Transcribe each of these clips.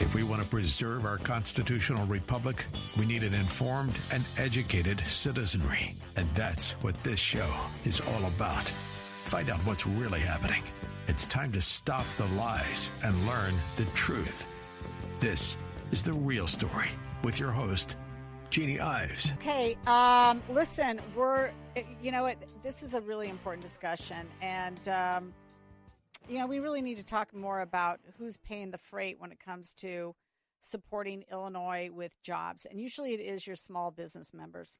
If we want to preserve our constitutional republic, we need an informed and educated citizenry. And that's what this show is all about. Find out what's really happening. It's time to stop the lies and learn the truth. This is The Real Story with your host, Jeanne Ives. Okay, listen, this is a really important discussion, and, we really need to talk more about who's paying the freight when it comes to supporting Illinois with jobs, and usually it is your small business members,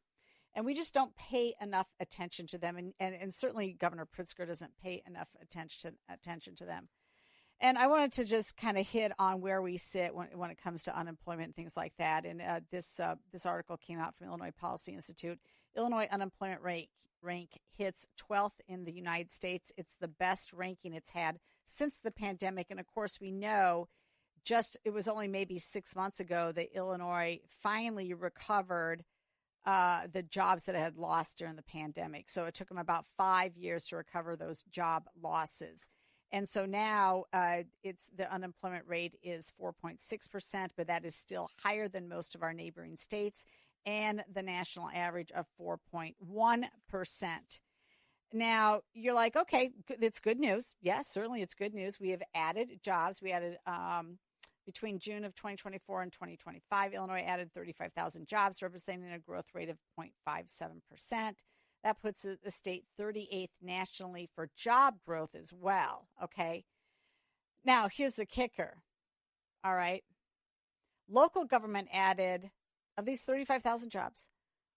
and we just don't pay enough attention to them, and certainly Governor Pritzker doesn't pay enough attention to them. And I wanted to just kind of hit on where we sit when it comes to unemployment and things like that. And this article came out from Illinois Policy Institute. Illinois unemployment rank hits 12th in the United States. It's the best ranking it's had since the pandemic. And of course, we know it was only maybe 6 months ago that Illinois finally recovered the jobs that it had lost during the pandemic. So it took them about 5 years to recover those job losses. And so now the unemployment rate is 4.6%, but that is still higher than most of our neighboring states and the national average of 4.1%. Now, you're like, okay, it's good news. Yes, certainly it's good news. We have added jobs. We added between June of 2024 and 2025, Illinois added 35,000 jobs, representing a growth rate of 0.57%. That puts the state 38th nationally for job growth as well, okay? Now, here's the kicker, all right? Local government added, of these 35,000 jobs,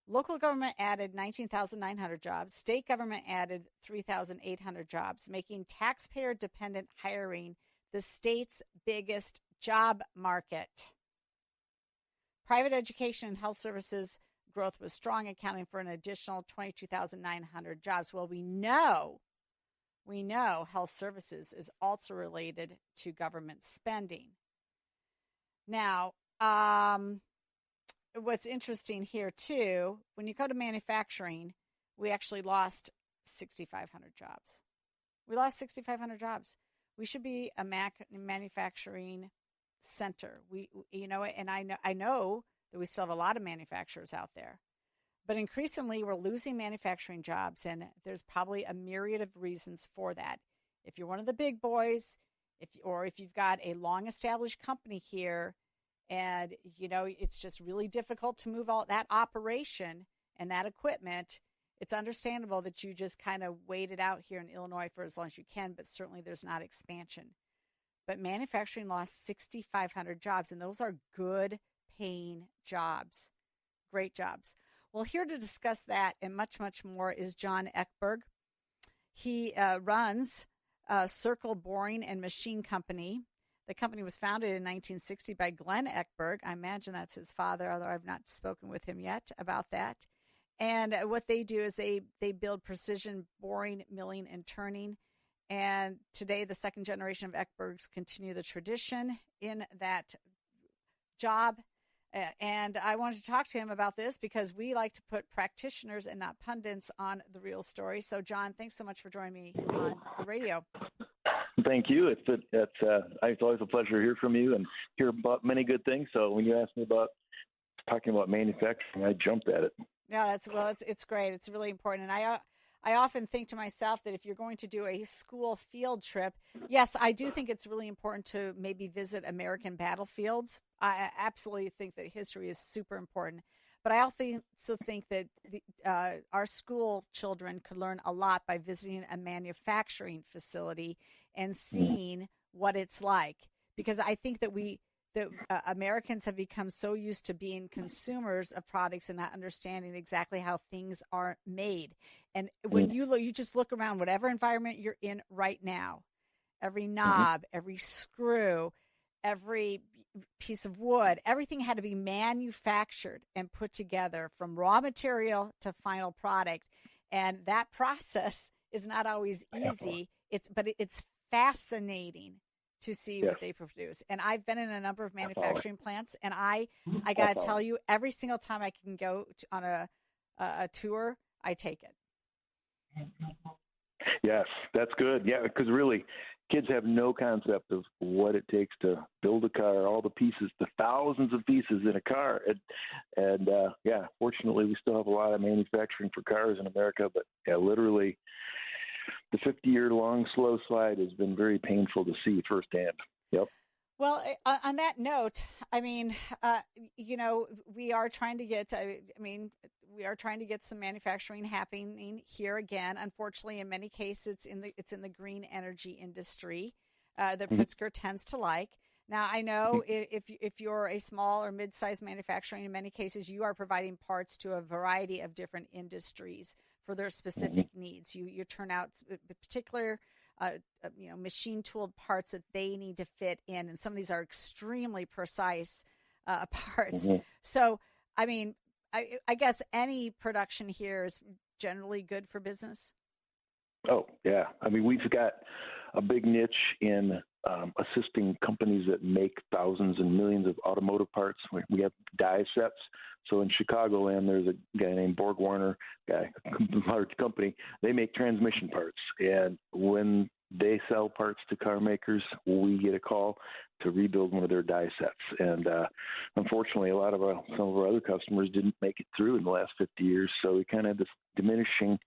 local government added 19,900 jobs. State government added 3,800 jobs, making taxpayer-dependent hiring the state's biggest job market. Private education and health services growth was strong, accounting for an additional 22,900 jobs. Well, we know health services is also related to government spending. Now, what's interesting here too, when you go to manufacturing, we actually lost 6,500 jobs. We lost 6,500 jobs. We should be a manufacturing center. And I know that we still have a lot of manufacturers out there. But increasingly, we're losing manufacturing jobs, and there's probably a myriad of reasons for that. If you're one of the big boys, if you've got a long-established company here, and, it's just really difficult to move all that operation and that equipment, it's understandable that you just kind of wait it out here in Illinois for as long as you can, but certainly there's not expansion. But manufacturing lost 6,500 jobs, and those are good paying jobs, great jobs. Well, here to discuss that and much, much more is John Ekberg. He runs Circle Boring and Machine Company. The company was founded in 1960 by Glenn Ekberg. I imagine that's his father, although I've not spoken with him yet about that. And what they do is they build precision boring, milling, and turning. And today, the second generation of Ekbergs continue the tradition in that job. And I wanted to talk to him about this because we like to put practitioners and not pundits on The Real Story. So, John, thanks so much for joining me on the radio. Thank you. It's always a pleasure to hear from you and hear about many good things. So when you asked me about talking about manufacturing, I jumped at it. Yeah, it's great. It's really important. And I often think to myself that if you're going to do a school field trip, yes, I do think it's really important to maybe visit American battlefields. I absolutely think that history is super important. But I also think that our school children could learn a lot by visiting a manufacturing facility and seeing what it's like. Because I think that Americans have become so used to being consumers of products and not understanding exactly how things are made. And when you just look around, whatever environment you're in right now, every knob, every screw, every piece of wood, everything had to be manufactured and put together from raw material to final product. And that process is not always easy. But it's fascinating to see what they produce. And I've been in a number of manufacturing plants, and I got to tell you, every single time I can go on a tour, I take it. Yes, that's good. Yeah, because really, kids have no concept of what it takes to build a car, all the pieces, the thousands of pieces in a car. And fortunately, we still have a lot of manufacturing for cars in America, but literally the 50-year long slow slide has been very painful to see firsthand. Yep. Well, on that note, I mean, we are trying to get, we are trying to get some manufacturing happening here again. Unfortunately, in many cases, it's in the green energy industry that Pritzker tends to like. Now, I know if you're a small or mid-sized manufacturing, in many cases, you are providing parts to a variety of different industries for their specific needs. You turn out particular machine tooled parts that they need to fit in. And some of these are extremely precise parts. So, I mean, I guess any production here is generally good for business. Oh, yeah. I mean, we've got a big niche in assisting companies that make thousands and millions of automotive parts. We have die sets. So in Chicagoland, there's a guy named Borg Warner, a large company. They make transmission parts. And when they sell parts to car makers, we get a call to rebuild one of their die sets. And unfortunately, some of our other customers didn't make it through in the last 50 years. So we kind of have this diminishing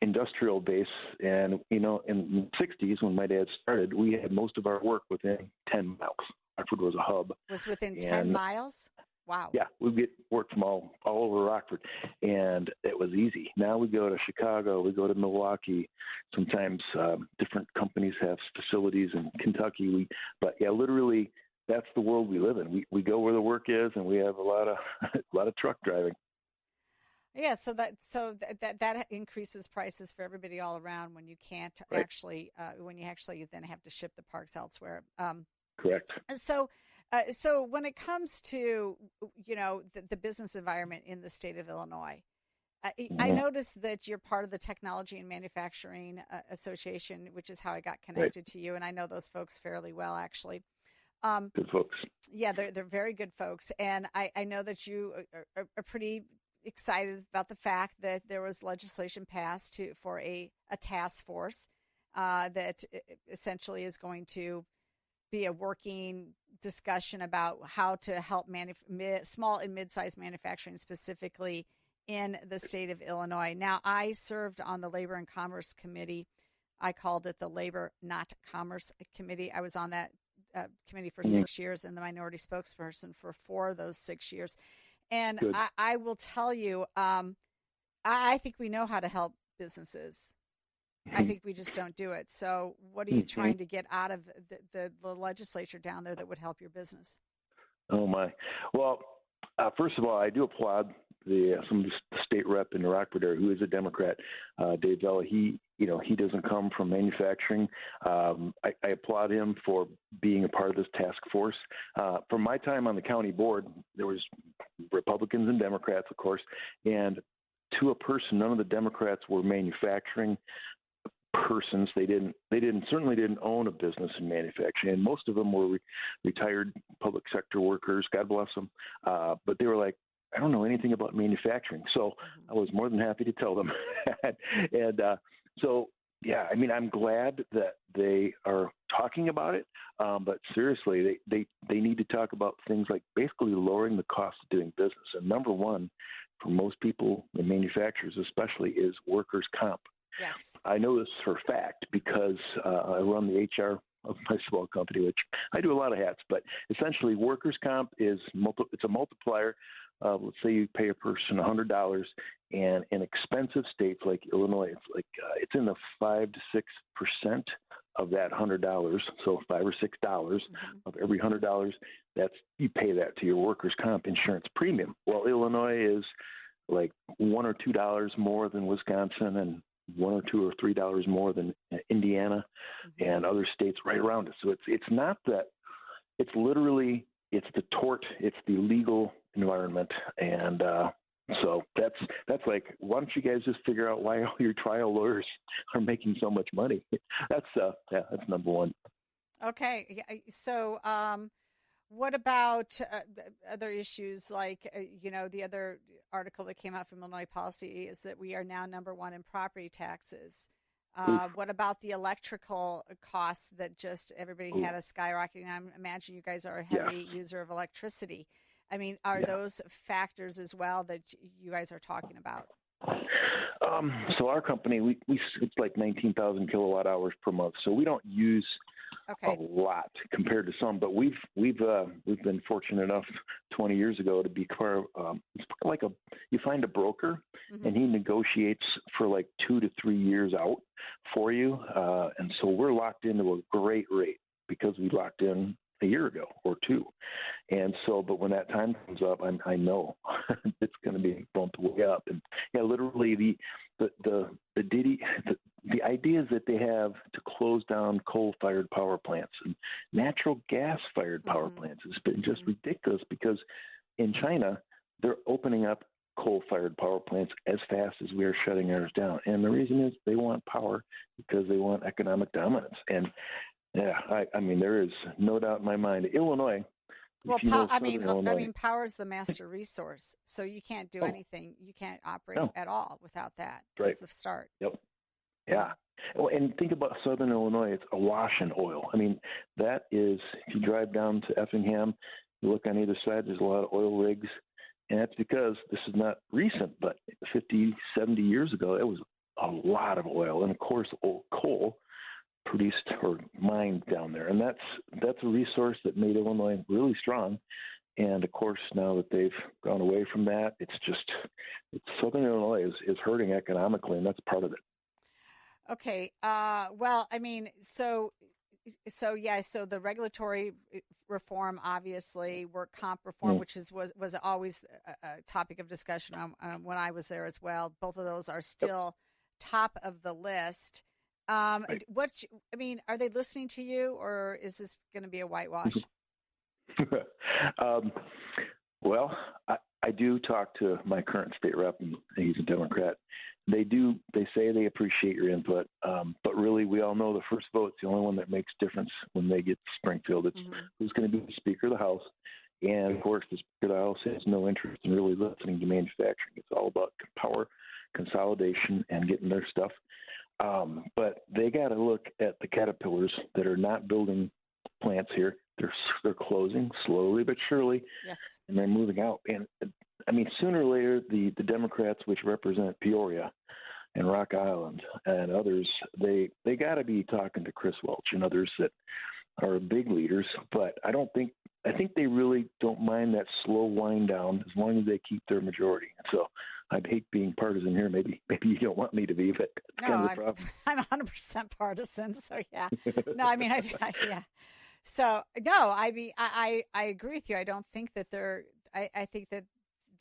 industrial base. And, in the 60s, when my dad started, we had most of our work within 10 miles. Rockford was a hub. Was within 10 miles? Wow. Yeah, we get work from all over Rockford, and it was easy. Now we go to Chicago, we go to Milwaukee. Sometimes different companies have facilities in Kentucky. But literally, that's the world we live in. We go where the work is, and we have a lot of truck driving. Yeah, so that increases prices for everybody all around when you can't actually when you actually then have to ship the parts elsewhere. Correct. So when it comes to the business environment in the state of Illinois, I noticed that you're part of the Technology and Manufacturing Association, which is how I got connected to you, and I know those folks fairly well, actually. Good folks. Yeah, they're very good folks, and I know that you are pretty excited about the fact that there was legislation passed for a task force that essentially is going to be a working discussion about how to help small and mid-sized manufacturing specifically in the state of Illinois. Now, I served on the Labor and Commerce Committee. I called it the Labor Not Commerce Committee. I was on that committee for 6 years and the minority spokesperson for 4 of those 6 years. And I will tell you, I think we know how to help businesses. I think we just don't do it. So what are you trying to get out of the legislature down there that would help your business? Oh, my. Well, first of all, I do applaud some of the state rep in the Rockford area who is a Democrat, Dave Vella. He doesn't come from manufacturing. I applaud him for being a part of this task force. From my time on the county board, there was Republicans and Democrats, of course, and to a person, none of the Democrats were manufacturing persons. They certainly didn't own a business in manufacturing, and most of them were retired public sector workers. God bless them. But they were like, I don't know anything about manufacturing. So I was more than happy to tell them. I mean, I'm glad that they are talking about it. But seriously, they need to talk about things like basically lowering the cost of doing business. And number one, for most people, the manufacturers especially, is workers' comp. Yes. I know this for a fact because I run the HR of my small company, which I do a lot of hats, but essentially workers' comp it's a multiplier. Let's say you pay a person $100, and in expensive states like Illinois, it's in the 5 to 6% of that $100. So $5 or $6 of every $100, you pay that to your workers' comp insurance premium. Well, Illinois is like $1 or $2 more than Wisconsin, and $1 or $2 or $3 more than Indiana and other states right around us. So it's not that. It's literally the tort. It's the legal environment, and so that's like, why don't you guys just figure out why all your trial lawyers are making so much money? That's number one. Okay, so what about other issues like the other article that came out from Illinois Policy is that we are now number one in property taxes. What about the electrical costs that just everybody had a skyrocketing? I imagine you guys are a heavy user of electricity. I mean, are those factors as well that you guys are talking about? So our company, it's like 19,000 kilowatt hours per month. So we don't use a lot compared to some, but we've been fortunate enough 20 years ago to be it's like you find a broker and he negotiates for like 2 to 3 years out for you, and so we're locked into a great rate because we locked in a year ago or two, and so but when that time comes up, I know it's going to be bumped way up, and literally the ideas that they have to close down coal-fired power plants and natural gas-fired power plants has been just ridiculous because in China, they're opening up coal-fired power plants as fast as we are shutting ours down. And the reason is they want power because they want economic dominance. And, I mean, there is no doubt in my mind. Illinois, well, power is the master resource, so you can't do anything. You can't operate at all without that. That's the start. Yep. Yeah. Well, and think about Southern Illinois. It's awash in oil. I mean, that is, if you drive down to Effingham, you look on either side, there's a lot of oil rigs. And that's because this is not recent, but 50, 70 years ago, it was a lot of oil. And, of course, coal produced or mined down there. And that's a resource that made Illinois really strong. And, of course, now that they've gone away from that, Southern Illinois is hurting economically, and that's part of it. Okay. Well, I mean, so the regulatory reform, obviously, work comp reform, which was always a topic of discussion when I was there as well. Both of those are still top of the list. Right. Are they listening to you, or is this going to be a whitewash? Well, I do talk to my current state rep, and he's a Democrat. They say they appreciate your input, but really we all know the first vote's the only one that makes difference when they get to Springfield. It's who's going to be the Speaker of the House. And, of course, the Speaker of the House has no interest in really listening to manufacturing. It's all about power consolidation and getting their stuff. But they got to look at the caterpillars that are not building plants here. They're closing slowly but surely, and they're moving out. And I mean, sooner or later, the Democrats, which represent Peoria and Rock Island and others, they got to be talking to Chris Welch and others that are big leaders. But I think they really don't mind that slow wind down as long as they keep their majority. So I'd hate being partisan here. Maybe you don't want me to be, but it's kind of the problem. I'm 100% partisan. So yeah, no, I mean, yeah. So no, I agree with you. I don't think that I think that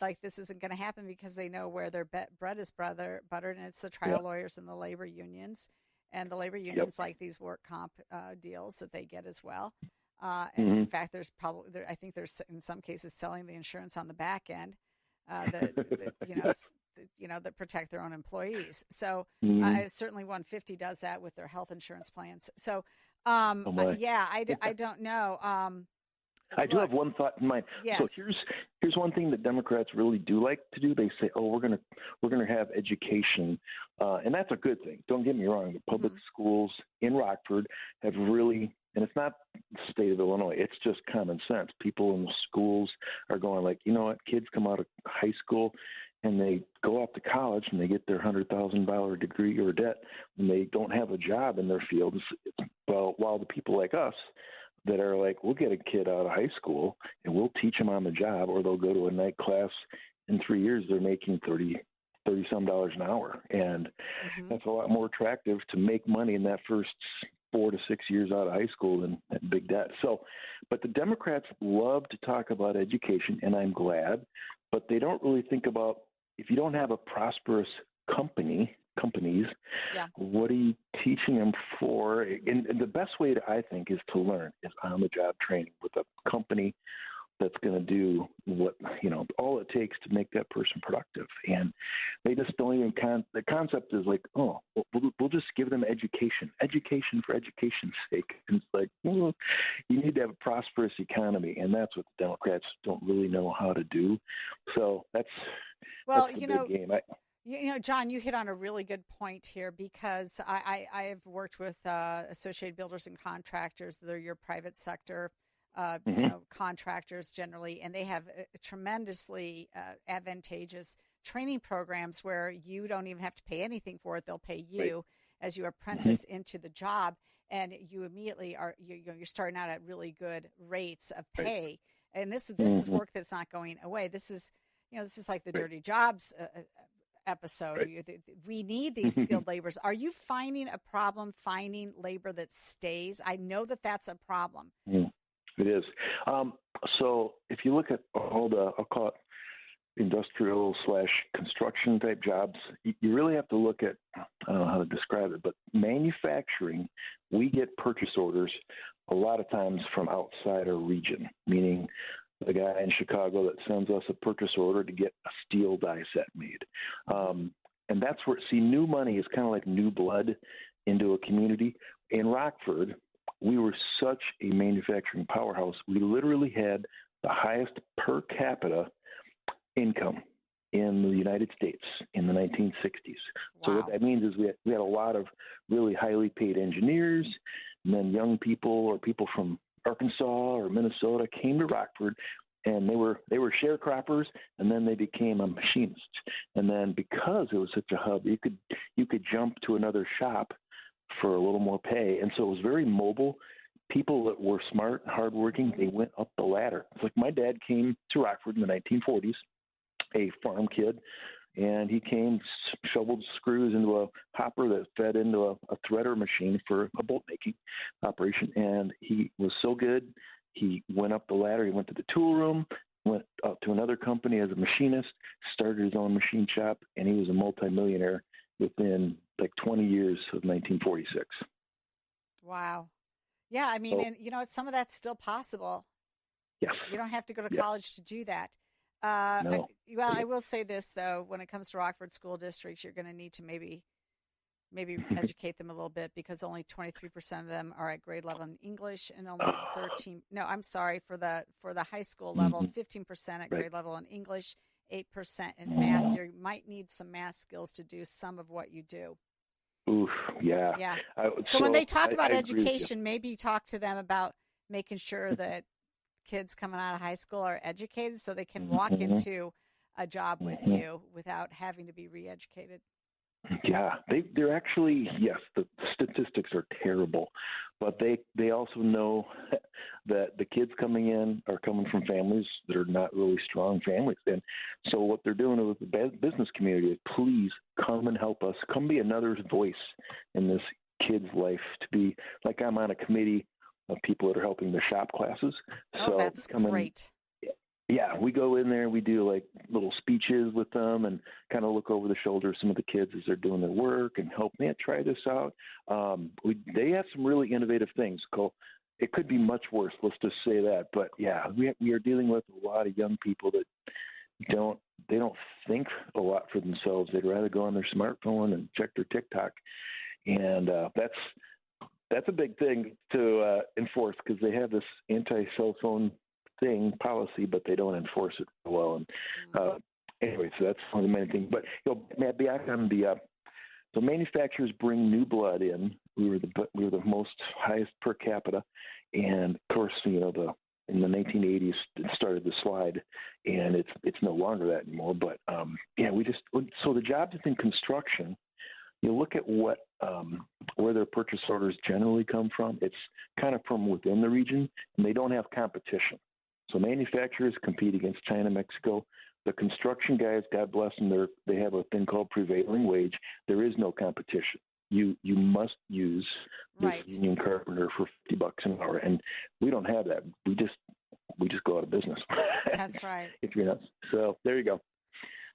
like this isn't going to happen because they know where their bread is buttered, and it's the trial lawyers and the labor unions, and the labor unions like these work comp deals that they get as well. And in fact, I think there's in some cases selling the insurance on the back end that protect their own employees. So certainly 150 does that with their health insurance plans. So I don't know. I do have one thought in mind. Yes. So here's one thing that Democrats really do like to do. They say, "Oh, we're gonna have education," and that's a good thing. Don't get me wrong. The public schools in Rockford have really, and it's not the state of Illinois. It's just common sense. People in the schools are going like, you know what? Kids come out of high school and they go off to college and they get their $100,000 degree or debt, and they don't have a job in their fields. While the people like us that are like, we'll get a kid out of high school and we'll teach them on the job, or they'll go to a night class. In 3 years, they're making $30 some an hour. And that's a lot more attractive to make money in that first 4 to 6 years out of high school than big debt. So, but the Democrats love to talk about education, and I'm glad, but they don't really think about, if you don't have a prosperous companies, what are you teaching them for? And the best way I think is to learn is on-the-job training with a company that's going to do what, all it takes to make that person productive. And they just don't even, the concept is like, oh, we'll just give them education for education's sake. And it's like, well, you need to have a prosperous economy. And that's what the Democrats don't really know how to do. So that's the big game. John, you hit on a really good point here because I have worked with Associated Builders and Contractors. They're your private sector, contractors generally, and they have tremendously advantageous training programs where you don't even have to pay anything for it. They'll pay you as you apprentice into the job, and you immediately you're starting out at really good rates of pay. And this is work that's not going away. This is like the dirty jobs episode. We need these skilled laborers. Are you finding a problem finding labor that stays? I know that that's a problem. It is. So if you look at all the, I'll call it industrial / construction type jobs, you really have to look at, I don't know how to describe it, but manufacturing, we get purchase orders a lot of times from outside our region, meaning the guy in Chicago that sends us a purchase order to get a steel die set made. And that's where, new money is kind of like new blood into a community. In Rockford, we were such a manufacturing powerhouse. We literally had the highest per capita income in the United States in the 1960s. Wow. So what that means is we had a lot of really highly paid engineers, and then young people or people from Arkansas or Minnesota came to Rockford, and they were sharecroppers, and then they became a machinist. And then because it was such a hub, you could jump to another shop for a little more pay, and so it was very mobile. People that were smart and hardworking, they went up the ladder. It's like my dad came to Rockford in the 1940s, a farm kid, and he came, shoveled screws into a hopper that fed into a threader machine for a bolt making operation. And he was so good, he went up the ladder. He went to the tool room, went up to another company as a machinist, started his own machine shop, and he was a multimillionaire within like 20 years of 1946. Wow. Yeah, I mean, and some of that's still possible. Yes. You don't have to go to college to do that. No. I will say this, though. When it comes to Rockford School Districts, you're going to need to maybe educate them a little bit, because only 23% of them are at grade level in English, and only 13. No, I'm sorry, for the high school level, 15% at grade level in English, 8% in math. You might need some math skills to do some of what you do. Oof, yeah. Yeah. So when they talk about education, maybe talk to them about making sure that kids coming out of high school are educated so they can walk into a job with you without having to be re-educated. Yeah, they're actually, yes, the statistics are terrible, but they also know that the kids coming in are coming from families that are not really strong families. And so what they're doing with the business community is, please come and help us. Come be another voice in this kid's life, to be like, I'm on a committee of people that are helping the shop classes. Oh, so that's great. Yeah, we go in there, we do like little speeches with them and kind of look over the shoulder of some of the kids as they're doing their work and help, man, try this out. They have some really innovative things, Cole. It could be much worse, let's just say that. But yeah, we are dealing with a lot of young people that don't think a lot for themselves. They'd rather go on their smartphone and check their TikTok. And that's a big thing to enforce, because they have this anti-cell phone policy, but they don't enforce it well. And anyway, so that's one of the main things. But Matt, back on the manufacturers bring new blood in. We were the most highest per capita, and of course, in the 1980s it started to slide, and it's no longer that anymore. But so the jobs in construction, you look at what where their purchase orders generally come from. It's kind of from within the region, and they don't have competition. So manufacturers compete against China, Mexico. The construction guys, God bless them, they have a thing called prevailing wage. There is no competition. You must use this union carpenter for $50 an hour, and we don't have that. We just go out of business. That's right. If you're not, so there you go.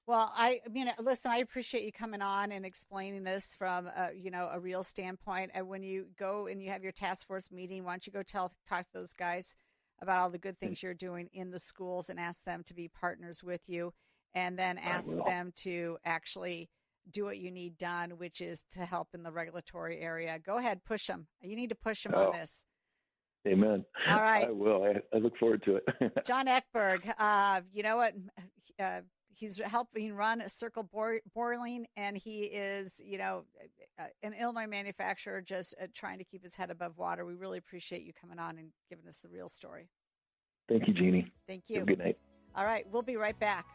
Well, I mean, listen, I appreciate you coming on and explaining this from a real standpoint. And when you go and you have your task force meeting, why don't you go talk to those guys about all the good things you're doing in the schools, and ask them to be partners with you, and then ask them to actually do what you need done, which is to help in the regulatory area. Go ahead, push them. You need to push them on this. Amen. All right. I will. I look forward to it. John Ekberg, you know what? He's helping run a Circle Boiling, and he is, an Illinois manufacturer just trying to keep his head above water. We really appreciate you coming on and giving us the real story. Thank you, Jeannie. Thank you. Have a good night. All right, we'll be right back.